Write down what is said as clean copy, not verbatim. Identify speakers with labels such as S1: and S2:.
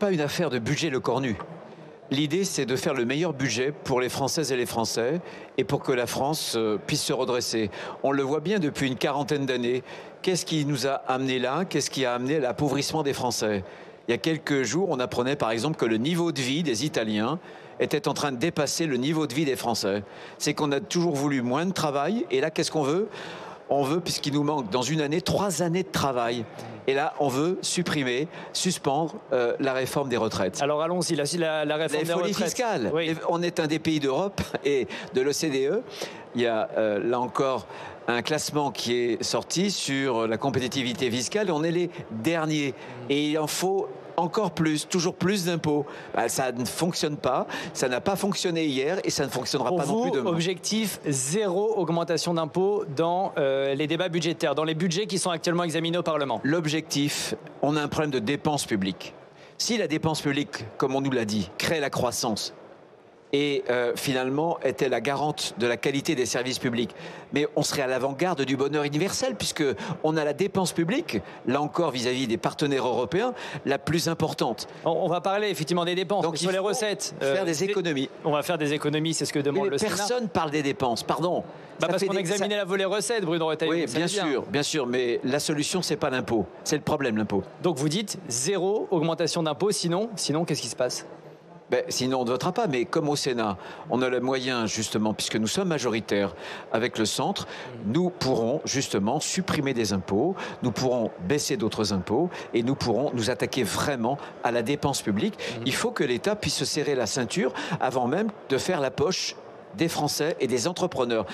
S1: pas une affaire de budget le cornu. L'idée, c'est de faire le meilleur budget pour les Françaises et les Français et pour que la France puisse se redresser. On le voit bien depuis une quarantaine d'années. Qu'est-ce qui nous a amené là? Qu'est-ce qui a amené l'appauvrissement des Français? Il y a quelques jours, on apprenait par exemple que le niveau de vie des Italiens était en train de dépasser le niveau de vie des Français. C'est qu'on a toujours voulu moins de travail et là, qu'est-ce qu'on veut? On veut, puisqu'il nous manque dans une année, 3 années de travail. Et là, on veut supprimer, suspendre la réforme des retraites.
S2: Alors allons-y, la réforme des retraites.
S1: Fiscale.
S2: Oui.
S1: On est un des pays d'Europe et de l'OCDE. Il y a là encore un classement qui est sorti sur la compétitivité fiscale. On est les derniers. Et il en faut encore plus, toujours plus d'impôts. Ça ne fonctionne pas, ça n'a pas fonctionné hier et ça ne fonctionnera pas non plus demain.
S2: Objectif, 0 augmentation d'impôts dans les débats budgétaires, dans les budgets qui sont actuellement examinés au Parlement.
S1: L'objectif, on a un problème de dépenses publiques. Si la dépense publique, comme on nous l'a dit, crée la croissance, et finalement était la garante de la qualité des services publics. Mais on serait à l'avant-garde du bonheur universel puisque on a la dépense publique, là encore vis-à-vis des partenaires européens, la plus importante.
S2: On va parler effectivement des dépenses,
S1: donc
S2: sur les recettes.
S1: Faire des économies.
S2: On va faire des économies, c'est ce que demande le Sénat.
S1: Personne parle des dépenses, pardon.
S2: Parce qu'on examinait la volet recettes, Bruno Retailleau.
S1: Oui, bien sûr, mais la solution, c'est pas l'impôt. C'est le problème, l'impôt.
S2: Donc vous dites 0 augmentation d'impôts, sinon qu'est-ce qui se passe ?
S1: Sinon, on ne votera pas. Mais comme au Sénat, on a le moyen, justement, puisque nous sommes majoritaires avec le centre, nous pourrons, justement, supprimer des impôts, nous pourrons baisser d'autres impôts et nous pourrons nous attaquer vraiment à la dépense publique. Il faut que l'État puisse se serrer la ceinture avant même de faire la poche des Français et des entrepreneurs.